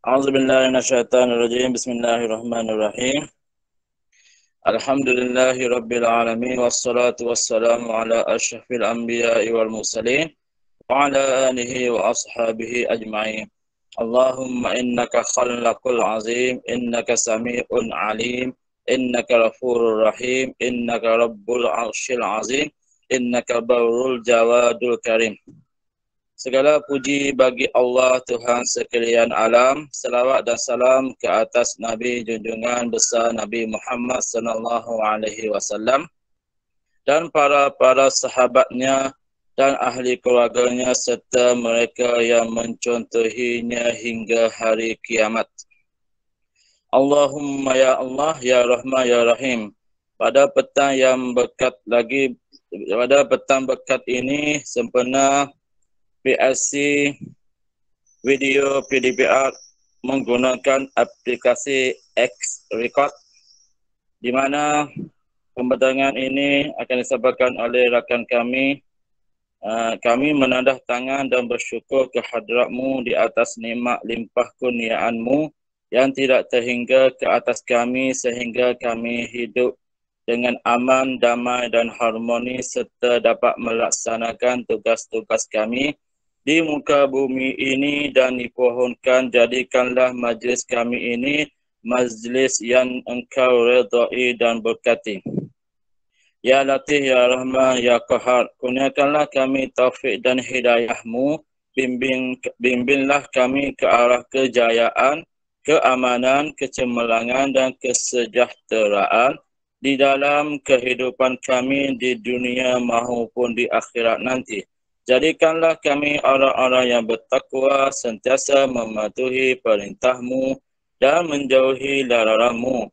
أعوذ بالله من الشيطان الرجيم. بسم الله الرحمن الرحيم. الحمد لله رب العالمين والصلاة والسلام على أشرف الأنبياء والمرسلين وعلى آله وأصحابه أجمعين. اللهم إنك خلق العظيم، إنك سميع عليم، إنك غفور رحيم، إنك رب العرش العظيم، إنك بر الجواد الكريم. Segala puji bagi Allah Tuhan sekalian alam. Salawat dan salam ke atas Nabi junjungan besar Nabi Muhammad sallallahu alaihi wasallam dan para sahabatnya dan ahli keluarganya serta mereka yang mencontohinya hingga hari kiamat. Allahumma ya Allah ya Rahman ya Rahim. Pada petang berkat ini sempena PLC video PDPR menggunakan aplikasi X Record, di mana pembentangan ini akan disampaikan oleh rakan kami. Kami menandah tangan dan bersyukur kehadratmu di atas nikmat limpah kurniaanmu yang tidak terhingga ke atas kami sehingga kami hidup dengan aman, damai dan harmoni serta dapat melaksanakan tugas-tugas kami di muka bumi ini dan dipohonkan. Jadikanlah majlis kami ini majlis yang engkau redai dan berkati. Ya Latif, Ya Rahman, Ya Qahar, kurniakanlah kami taufik dan hidayahmu, bimbinglah kami ke arah kejayaan, keamanan, kecemerlangan dan kesejahteraan di dalam kehidupan kami di dunia maupun di akhirat nanti. Jadikanlah kami orang-orang yang bertakwa, sentiasa mematuhi perintahmu dan menjauhi laranganmu.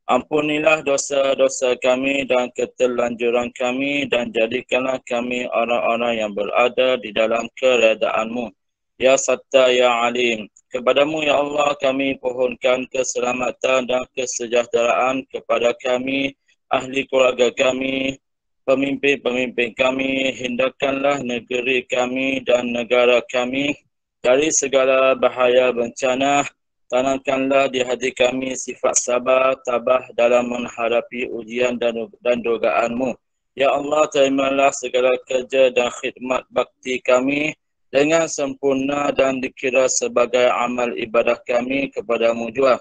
Ampunilah dosa-dosa kami dan keterlanjuran kami dan jadikanlah kami orang-orang yang berada di dalam keredaanmu. Ya Satta, Ya Alim. Kepadamu ya Allah kami pohonkan keselamatan dan kesejahteraan kepada kami, ahli keluarga kami, pemimpin-pemimpin kami. Hindarkanlah negeri kami dan negara kami dari segala bahaya bencana. Tanamkanlah di hati kami sifat sabar, tabah dalam menghadapi ujian dan dogaanmu. Ya Allah, terimalah segala kerja dan khidmat bakti kami dengan sempurna dan dikira sebagai amal ibadah kami kepadamu jua.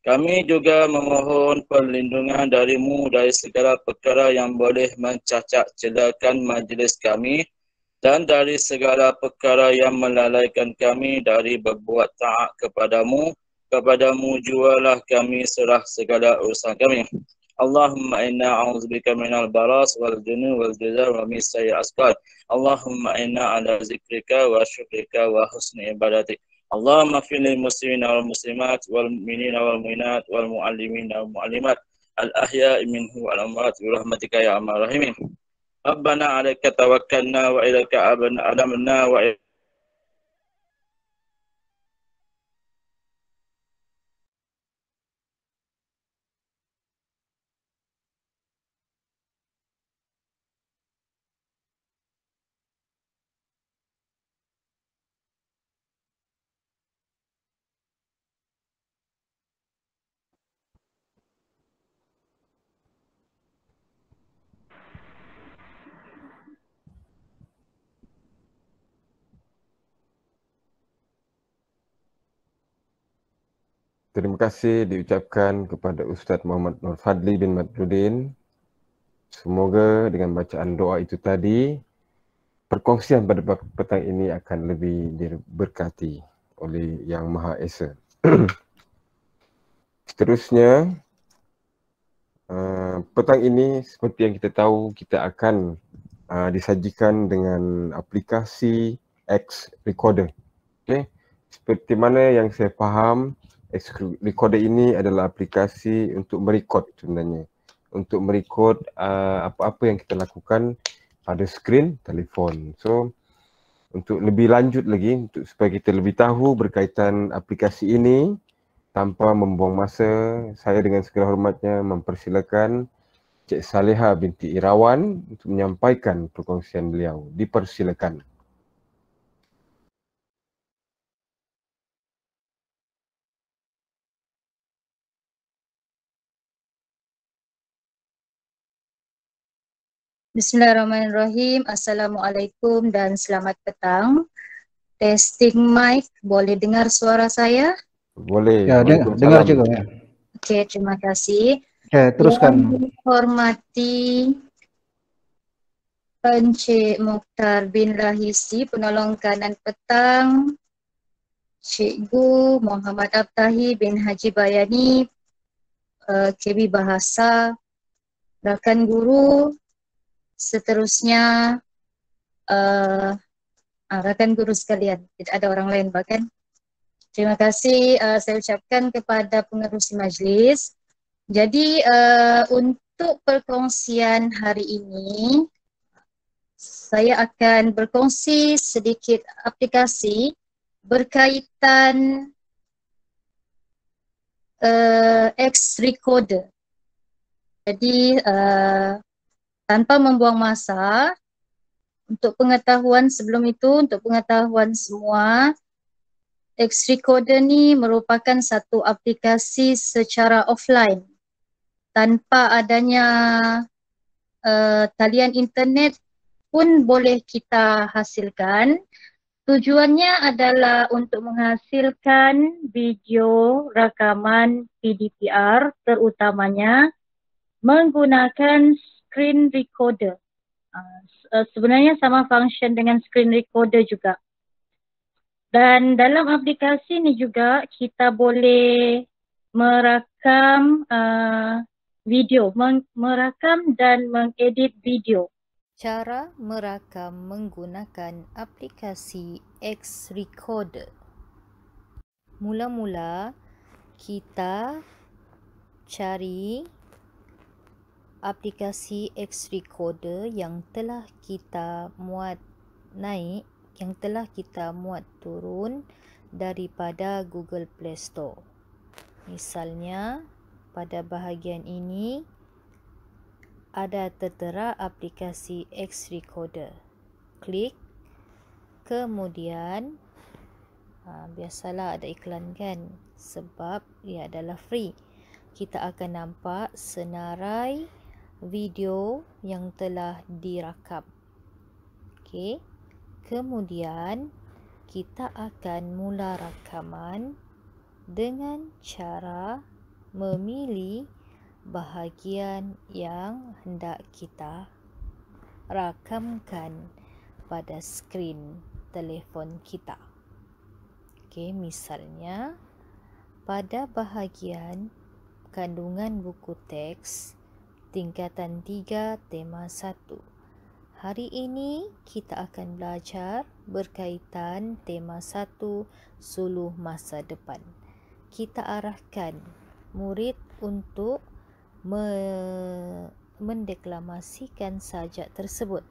Kami juga memohon perlindungan darimu dari segala perkara yang boleh mencacat celakan majlis kami dan dari segala perkara yang melalaikan kami dari berbuat taat kepadamu. Kepadamu jualah kami serah segala urusan kami. Allahumma inna a'udzubika minal baras wal junun wal jazar wa min sayyi'il asqal. Allahumma inna ala zikrika wa syukrika wa husni ibadatik. Allahumma fil muslimin wal muslimat wal mu'minin wal mu'minat wal mu'allimin wal mu'allimat al ahya'i minhu wal amwat bi rahmatika ya arhamar rahimin. Rabbana 'alaika tawakkalna wa ilaika anabna wa Terima kasih diucapkan kepada Ustaz Muhammad Nur Fadli bin Madrudin. Semoga dengan bacaan doa itu tadi, perkongsian pada petang ini akan lebih diberkati oleh Yang Maha Esa. Seterusnya, petang ini seperti yang kita tahu, kita akan disajikan dengan aplikasi X Recorder. Okay? Seperti mana yang saya faham, X Recorder ini adalah aplikasi untuk merekod sebenarnya. Untuk merekod apa-apa yang kita lakukan pada skrin telefon. So, untuk lebih lanjut lagi, supaya kita lebih tahu berkaitan aplikasi ini, tanpa membuang masa, saya dengan segala hormatnya mempersilakan Cik Saleha binti Irawan untuk menyampaikan perkongsian beliau. Dipersilakan. Bismillahirrahmanirrahim. Assalamualaikum dan selamat petang. Testing mic, boleh dengar suara saya? Boleh. Ya, dengar juga ya. Okey, terima kasih. Oke, teruskan. Yang dihormati Encik Mukhtar bin Rahisi, penolong kanan petang, Cikgu Muhammad Abtahi bin Haji Bayani, KB Bahasa, rakan guru, seterusnya rakan guru sekalian, tidak ada orang lain bahkan. Terima kasih saya ucapkan kepada pengerusi majlis. Jadi untuk perkongsian hari ini, saya akan berkongsi sedikit aplikasi berkaitan X Recorder. Jadi tanpa membuang masa, untuk pengetahuan sebelum itu, untuk pengetahuan semua, X Recorder ni merupakan satu aplikasi secara offline tanpa adanya talian internet pun boleh kita hasilkan. Tujuannya adalah untuk menghasilkan video rakaman PDPR, terutamanya menggunakan screen recorder. Sebenarnya sama function dengan screen recorder juga. Dan dalam aplikasi ni juga kita boleh merakam video, merakam dan mengedit video. Cara merakam menggunakan aplikasi X Recorder. Mula-mula kita cari aplikasi X Recorder yang telah kita muat naik, yang telah kita muat turun daripada Google Play Store. Misalnya pada bahagian ini ada tertera aplikasi X Recorder. Klik, kemudian biasalah ada iklan kan, sebab ia adalah free. Kita akan nampak senarai video yang telah dirakam. Okey. Kemudian kita akan mula rakaman dengan cara memilih bahagian yang hendak kita rakamkan pada skrin telefon kita. Okey, misalnya pada bahagian kandungan buku teks tingkatan 3 tema 1. Hari ini kita akan belajar berkaitan tema 1 suluh masa depan. Kita arahkan murid untuk mendeklamasikan sajak tersebut.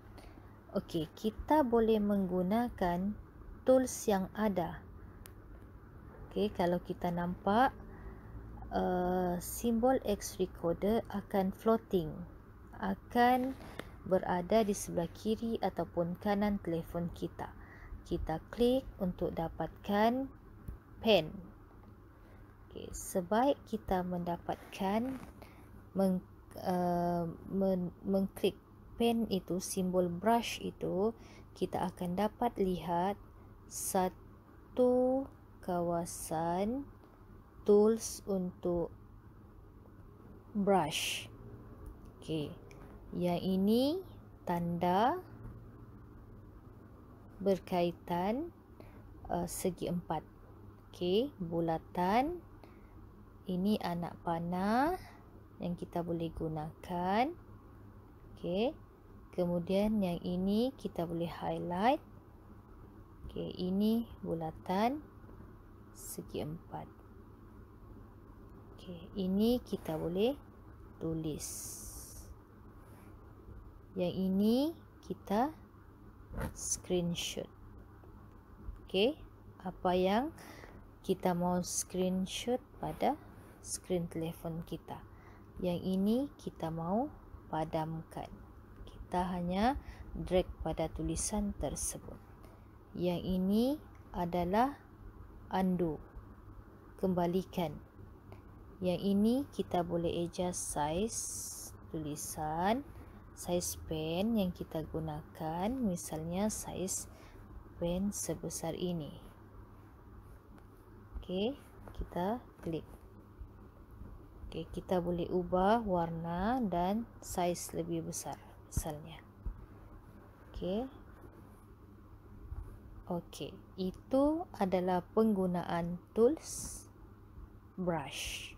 Okey, kita boleh menggunakan tools yang ada. Okey, kalau kita nampak simbol X Recorder akan floating, akan berada di sebelah kiri ataupun kanan telefon kita. Kita klik untuk dapatkan pen. Okay, sebaik kita mendapatkan mengklik pen itu, simbol brush itu, kita akan dapat lihat satu kawasan tools untuk brush. Okey, yang ini tanda berkaitan segi empat. Okey, bulatan. Ini anak panah yang kita boleh gunakan. Okey, kemudian yang ini kita boleh highlight. Okey, ini bulatan segi empat. Okey, ini kita boleh tulis. Yang ini kita screenshot. Okey, apa yang kita mau screenshot pada skrin telefon kita. Yang ini kita mau padamkan. Kita hanya drag pada tulisan tersebut. Yang ini adalah undo, kembalikan. Yang ini kita boleh adjust size tulisan Saiz pen yang kita gunakan misalnya saiz pen sebesar ini. Okey, kita klik. Okey, kita boleh ubah warna dan saiz lebih besar misalnya. Okey. Okey, itu adalah penggunaan tools brush.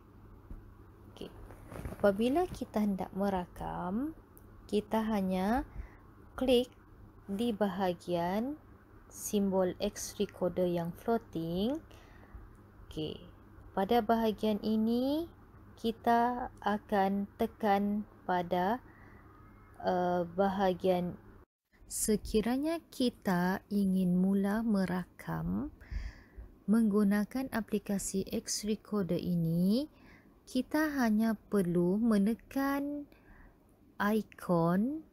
Okey. Apabila kita hendak merakam, kita hanya klik di bahagian simbol X recorder yang floating. Okey. Pada bahagian ini kita akan tekan pada bahagian. Sekiranya kita ingin mula merakam menggunakan aplikasi X recorder ini, kita hanya perlu menekan ikon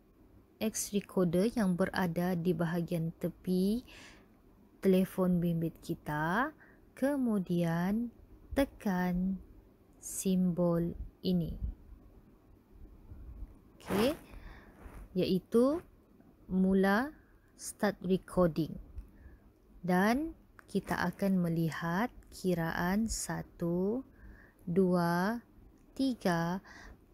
X recorder yang berada di bahagian tepi telefon bimbit kita, kemudian tekan simbol ini. Okey, iaitu mula start recording, dan kita akan melihat kiraan 1, 2, 3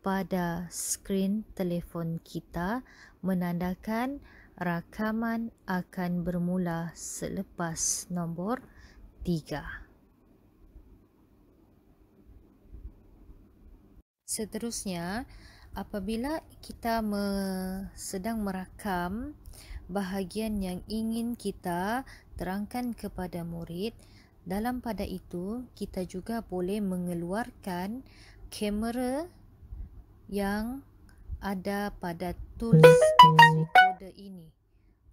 pada skrin telefon kita menandakan rakaman akan bermula selepas nombor 3. Seterusnya, apabila kita sedang merakam bahagian yang ingin kita terangkan kepada murid, dalam pada itu kita juga boleh mengeluarkan kamera yang ada pada tools recorder ini.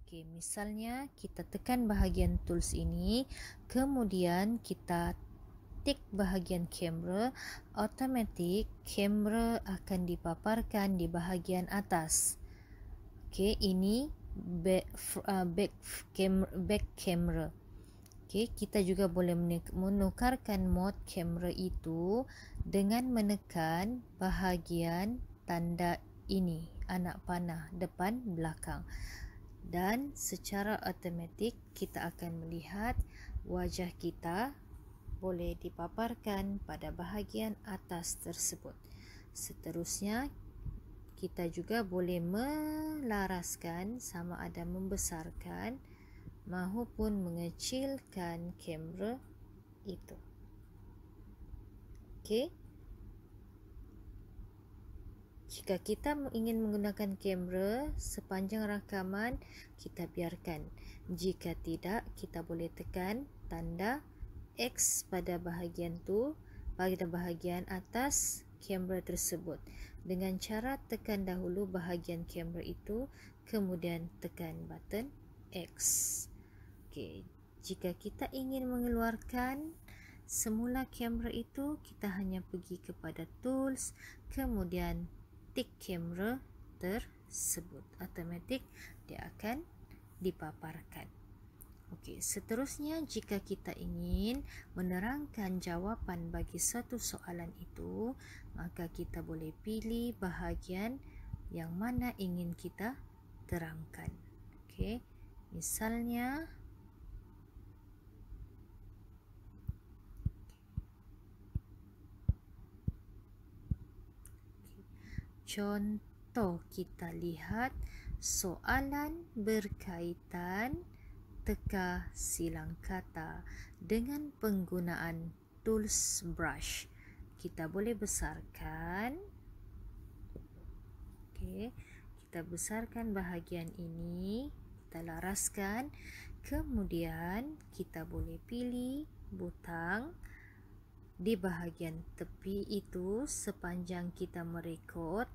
Okey, misalnya kita tekan bahagian tools ini, kemudian kita tik bahagian kamera, automatik kamera akan dipaparkan di bahagian atas. Okey, ini back camera. Okey, kita juga boleh menukarkan mode kamera itu dengan menekan bahagian tanda ini, anak panah depan belakang, dan secara automatik kita akan melihat wajah kita boleh dipaparkan pada bahagian atas tersebut. Seterusnya, kita juga boleh melaraskan sama ada membesarkan maupun mengecilkan kamera itu. Okey. Jika kita ingin menggunakan kamera sepanjang rakaman, kita biarkan. Jika tidak, kita boleh tekan tanda X pada bahagian atas kamera tersebut dengan cara tekan dahulu bahagian kamera itu, kemudian tekan button X. Okey, jika kita ingin mengeluarkan semula kamera itu, kita hanya pergi kepada tools, kemudian tik kamera tersebut, automatik dia akan dipaparkan. Okey, seterusnya jika kita ingin menerangkan jawapan bagi satu soalan itu, maka kita boleh pilih bahagian yang mana ingin kita terangkan. Okey, misalnya contoh, kita lihat soalan berkaitan teka silang kata dengan penggunaan tools brush. Kita boleh besarkan. Okey, kita besarkan bahagian ini, kita laraskan. Kemudian kita boleh pilih butang di bahagian tepi itu sepanjang kita merekod,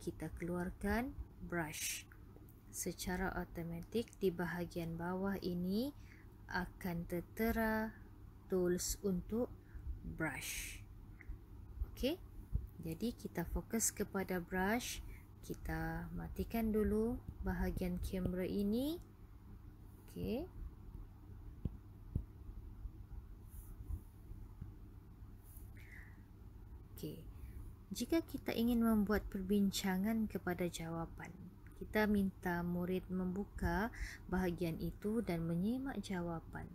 kita keluarkan brush. Secara automatik di bahagian bawah ini akan tertera tools untuk brush. Okey, jadi kita fokus kepada brush. Kita matikan dulu bahagian kamera ini. Okey. Okey. Jika kita ingin membuat perbincangan kepada jawapan, kita minta murid membuka bahagian itu dan menyimak jawapan.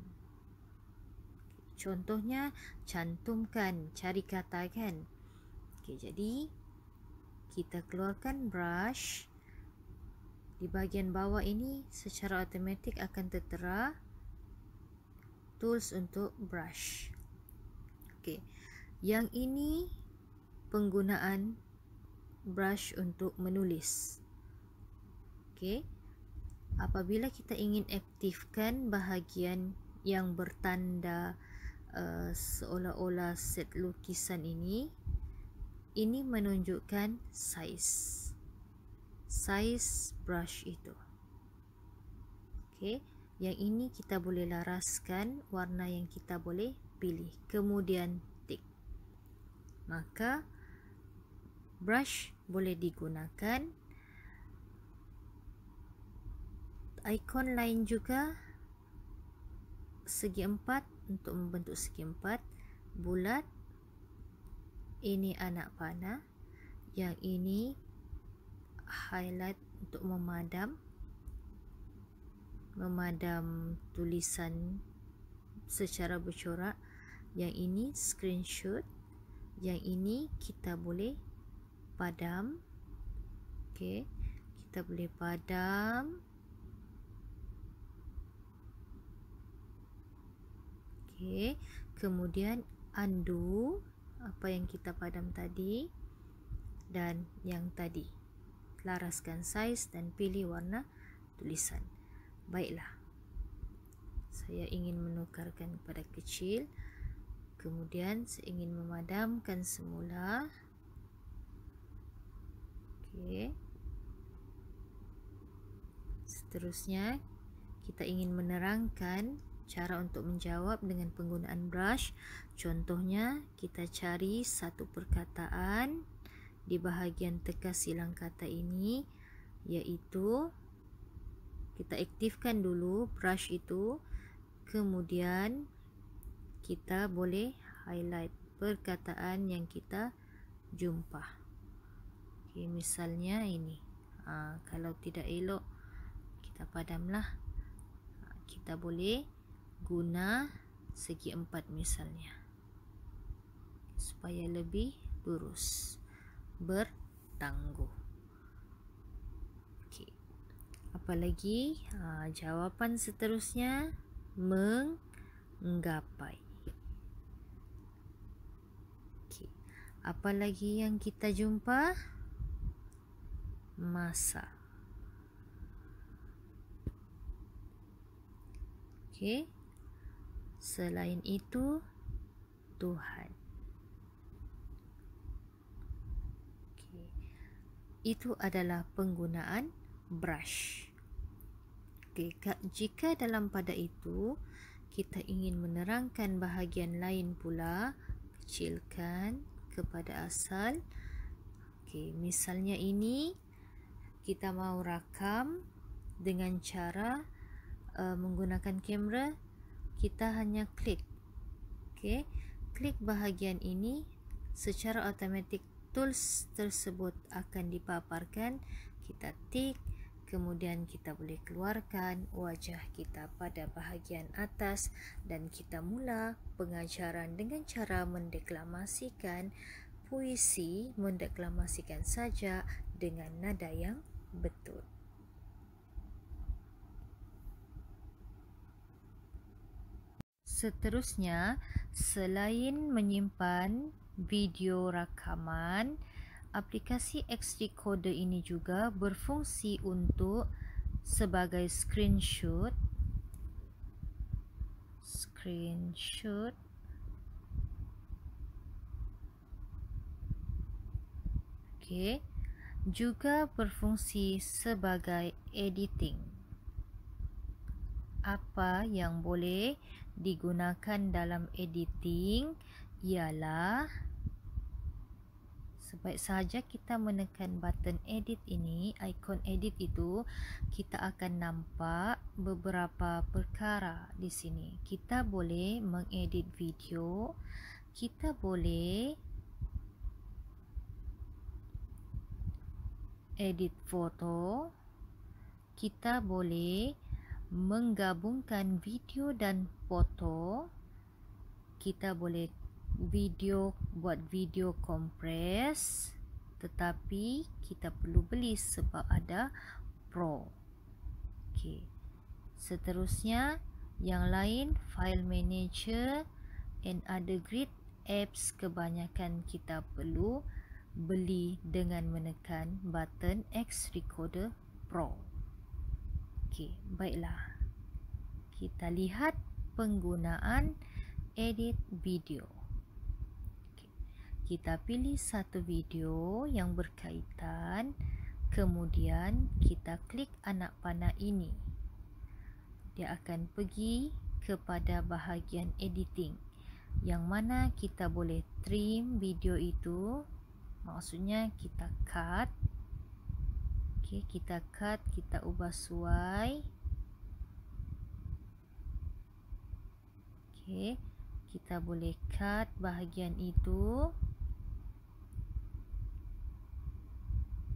Contohnya, cantumkan, cari kata kan. Jadi kita keluarkan brush. Di bahagian bawah ini secara automatik akan tertera tools untuk brush. Yang ini penggunaan brush untuk menulis. Apabila kita ingin aktifkan bahagian yang bertanda seolah-olah set lukisan ini menunjukkan size brush itu. Yang ini kita boleh laraskan warna yang kita boleh pilih, kemudian tick. Maka brush boleh digunakan. Ikon lain juga, segi empat untuk membentuk segi empat, bulat. Ini anak panah, yang ini highlight untuk memadam tulisan secara bercorak. Yang ini screenshot, yang ini kita boleh padam. Kita boleh padam. Kemudian undo apa yang kita padam tadi dan yang tadi. Laraskan size dan pilih warna tulisan. Baiklah, saya ingin menukarkan kepada kecil. Kemudian saya ingin memadamkan semula. Seterusnya kita ingin menerangkan cara untuk menjawab dengan penggunaan brush. Contohnya, kita cari satu perkataan di bahagian teka silang kata ini, iaitu kita aktifkan dulu brush itu, kemudian kita boleh highlight perkataan yang kita jumpa. Misalnya ini. Kalau tidak elok, kita padamlah. Kita boleh guna segi empat misalnya, supaya lebih lurus, bertangguh. Apalagi jawapan seterusnya, menggapai. Apalagi yang kita jumpa, masa. Selain itu, Tuhan. Itu adalah penggunaan brush. Jika dalam pada itu kita ingin menerangkan bahagian lain pula, kecilkan kepada asal. Misalnya ini kita mau rakam dengan cara menggunakan kamera. Kita hanya klik. Klik bahagian ini, secara automatik tools tersebut akan dipaparkan. Kita tik, kemudian kita boleh keluarkan wajah kita pada bahagian atas dan kita mula pengajaran dengan cara mendeklamasikan puisi, mendeklamasikan saja dengan nada yang betul. Seterusnya, selain menyimpan video rakaman, aplikasi X Recorder ini juga berfungsi untuk sebagai screenshot. Juga berfungsi sebagai editing. Apa yang boleh digunakan dalam editing ialah, sebaik sahaja kita menekan button edit ini, ikon edit itu, kita akan nampak beberapa perkara di sini. Kita boleh mengedit video, kita boleh edit foto, kita boleh menggabungkan video dan foto. Kita boleh buat video compress, tetapi kita perlu beli sebab ada Pro. Okey. Seterusnya yang lain, file manager and other grid apps, kebanyakan kita perlu beli dengan menekan button X Recorder Pro. Okey, baiklah. Kita lihat penggunaan edit video. Okay. Kita pilih satu video yang berkaitan, kemudian kita klik anak panah ini. Dia akan pergi kepada bahagian editing, yang mana kita boleh trim video itu. Maksudnya kita cut. Okay, kita cut, kita ubah suai. Okay, kita boleh cut bahagian itu.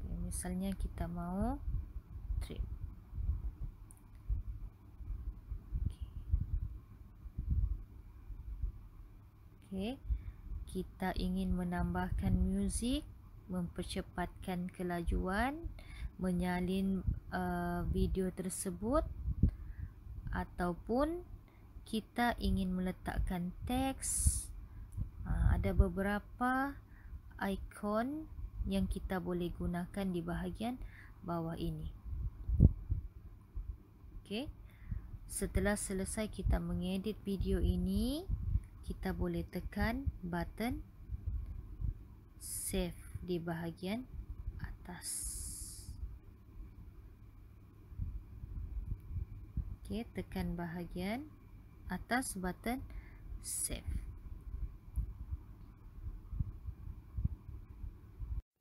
Okay, misalnya kita mau trim. Okay, kita ingin menambahkan muzik, mempercepatkan kelajuan, menyalin video tersebut, ataupun kita ingin meletakkan teks. Ada beberapa ikon yang kita boleh gunakan di bahagian bawah ini. Okey. Setelah selesai kita mengedit video ini, kita boleh tekan button save di bahagian atas. Okey, tekan bahagian atas button save.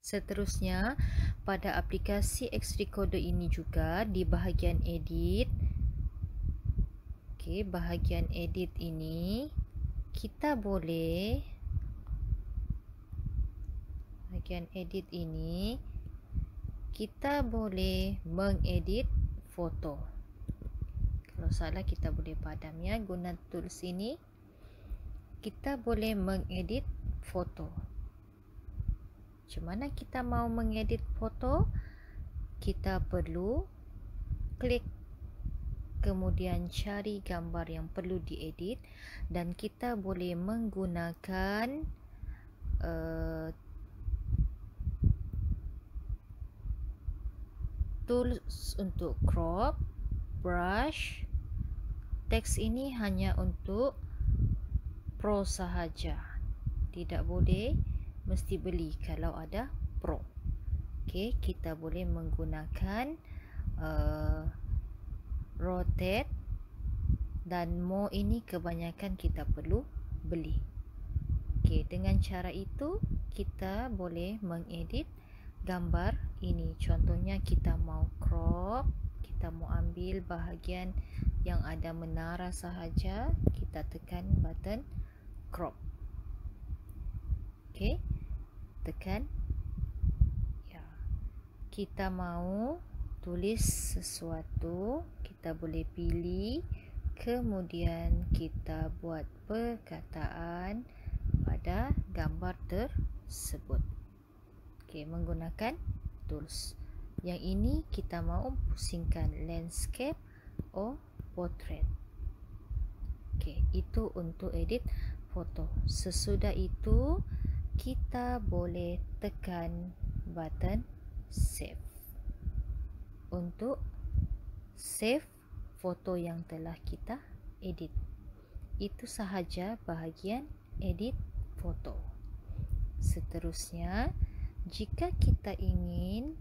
Seterusnya, pada aplikasi X Recorder ini juga di bahagian edit. Okey, bahagian edit ini kita boleh mengedit foto. Kalau salah kita boleh padam ya, guna tools ini. Kita boleh mengedit foto. Macam mana kita mau mengedit foto? Kita perlu klik, kemudian cari gambar yang perlu diedit, dan kita boleh menggunakan tools untuk crop, brush. Teks ini hanya untuk Pro sahaja, tidak boleh mesti beli kalau ada Pro. Okey, kita boleh menggunakan rotate dan more, ini kebanyakan kita perlu beli. Okey, dengan cara itu kita boleh mengedit gambar ini. Contohnya kita mau crop, kita mau ambil bahagian yang ada menara sahaja, kita tekan button crop. Okey, tekan ya. Kita mau tulis sesuatu, kita boleh pilih, kemudian kita buat perkataan pada gambar tersebut. Okey, menggunakan tools. Yang ini kita mau pusingkan landscape or portrait. Okey, itu untuk edit foto. Sesudah itu kita boleh tekan button save untuk save foto yang telah kita edit. Itu sahaja bahagian edit foto. Seterusnya, jika kita ingin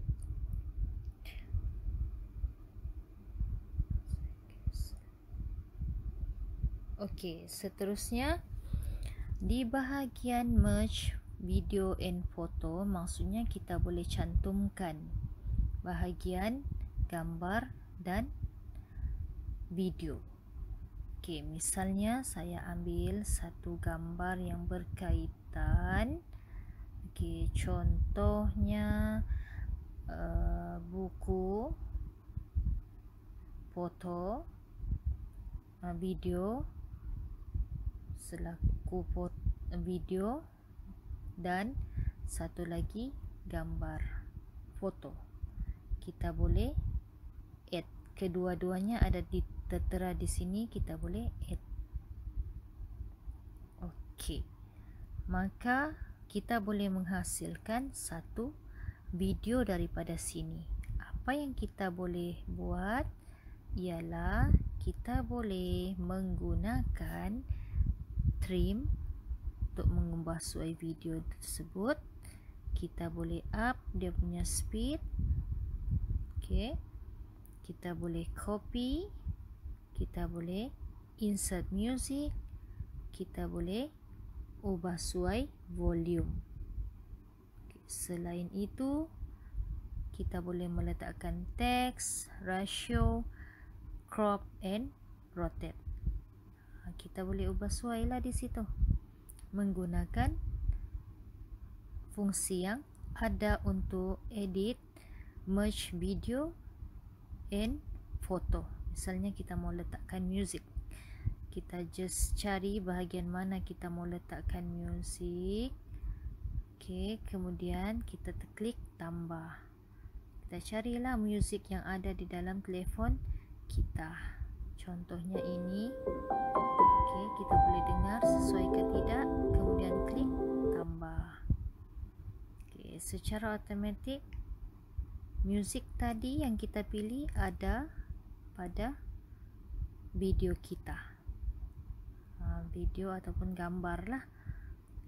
seterusnya di bahagian merge video and photo, maksudnya kita boleh cantumkan bahagian gambar dan video. Okey, misalnya saya ambil satu gambar yang berkaitan. Okey, contohnya buku, foto, video selaku video, dan satu lagi gambar foto. Kita boleh add kedua-duanya, ada tertera di sini, kita boleh add. Okey, maka kita boleh menghasilkan satu video daripada sini. Apa yang kita boleh buat ialah kita boleh menggunakan trim untuk mengubah suai video tersebut. Kita boleh up dia punya speed. Okey, kita boleh copy, kita boleh insert music, kita boleh ubah suai volume. Selain itu, kita boleh meletakkan teks, ratio, crop and rotate. Kita boleh ubah suai lah di situ menggunakan fungsi yang ada untuk edit, merge video and foto. Misalnya kita mau letakkan music, kita just cari bahagian mana kita mau letakkan music. Okey, kemudian kita klik tambah. Kita carilah music yang ada di dalam telefon kita. Contohnya ini. Okey, kita boleh dengar sesuai ke tidak, kemudian klik tambah. Okey, secara automatik music tadi yang kita pilih ada pada video kita, video ataupun gambar lah.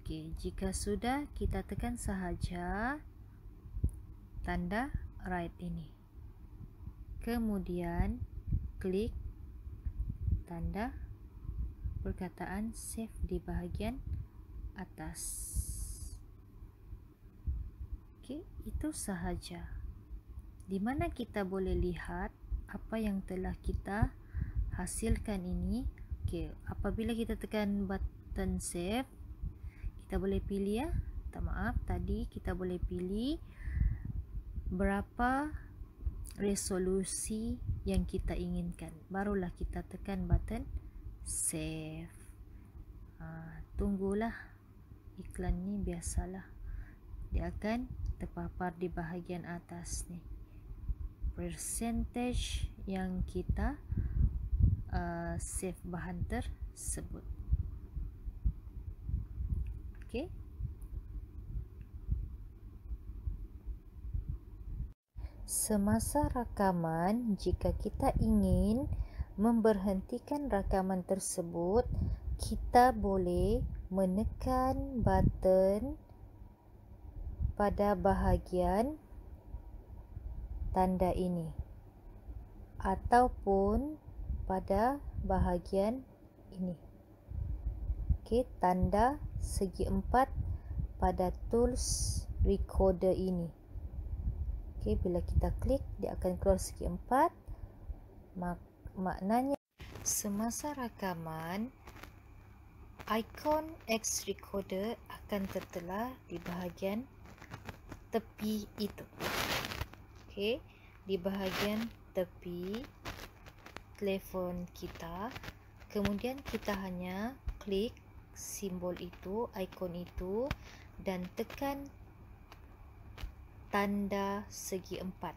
Okey, jika sudah, kita tekan sahaja tanda right ini, kemudian klik tanda perkataan save di bahagian atas. Okey, itu sahaja. Di mana kita boleh lihat apa yang telah kita hasilkan ini. Okey, apabila kita tekan button save, kita boleh pilih maaf, tadi kita boleh pilih berapa resolusi yang kita inginkan. Barulah kita tekan button save. Tunggulah, iklan ni biasalah, dia akan terpapar di bahagian atas ni percentage yang kita save bahan tersebut. Okey, semasa rakaman, jika kita ingin memberhentikan rakaman tersebut, kita boleh menekan button pada bahagian tanda ini ataupun pada bahagian ini. Okey, tanda segi empat pada tools recorder ini. Okey, bila kita klik, dia akan keluar segi empat. Maknanya semasa rakaman, ikon X recorder akan tertera di bahagian tepi itu. Okey, di bahagian tepi telefon kita, kemudian kita hanya klik simbol itu, ikon itu, dan tekan tanda segi empat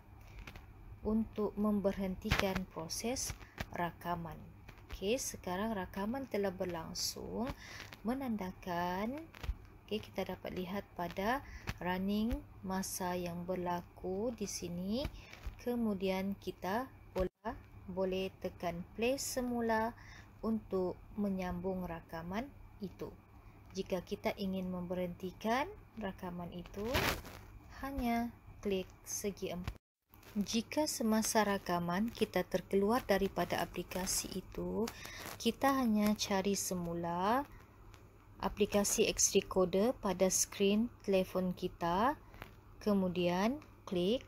untuk memberhentikan proses rakaman. Okey, sekarang rakaman telah berlangsung, menandakan kita dapat lihat pada running masa yang berlaku di sini. Kemudian kita boleh tekan play semula untuk menyambung rakaman itu. Jika kita ingin memberhentikan rakaman itu, hanya klik segi empat. Jika semasa rakaman kita terkeluar daripada aplikasi itu, kita hanya cari semula aplikasi X Recorder pada skrin telefon kita, kemudian klik,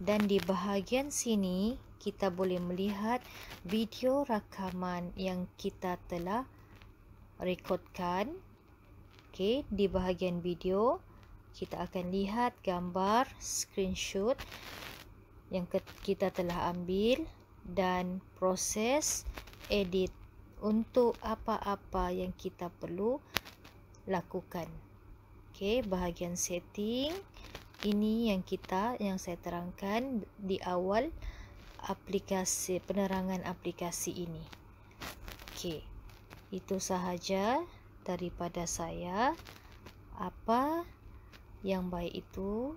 dan di bahagian sini kita boleh melihat video rakaman yang kita telah rekodkan. Okey, di bahagian video kita akan lihat gambar screenshot yang kita telah ambil dan proses edit untuk apa-apa yang kita perlu lakukan. Okey, bahagian setting ini yang saya terangkan di awal penerangan aplikasi ini. Okey, itu sahaja daripada saya. Apa yang baik itu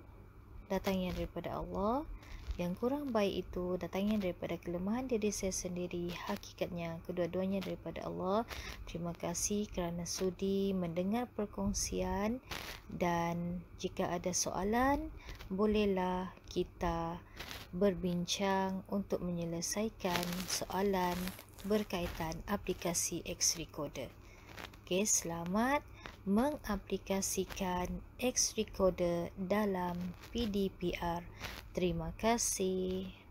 datangnya daripada Allah, yang kurang baik itu datangnya daripada kelemahan diri saya sendiri. Hakikatnya kedua-duanya daripada Allah. Terima kasih kerana sudi mendengar perkongsian, dan jika ada soalan, bolehlah kita berbincang untuk menyelesaikan soalan berkaitan aplikasi X Recorder. Okey, selamat mengaplikasikan X Recorder dalam PDPR. Terima kasih.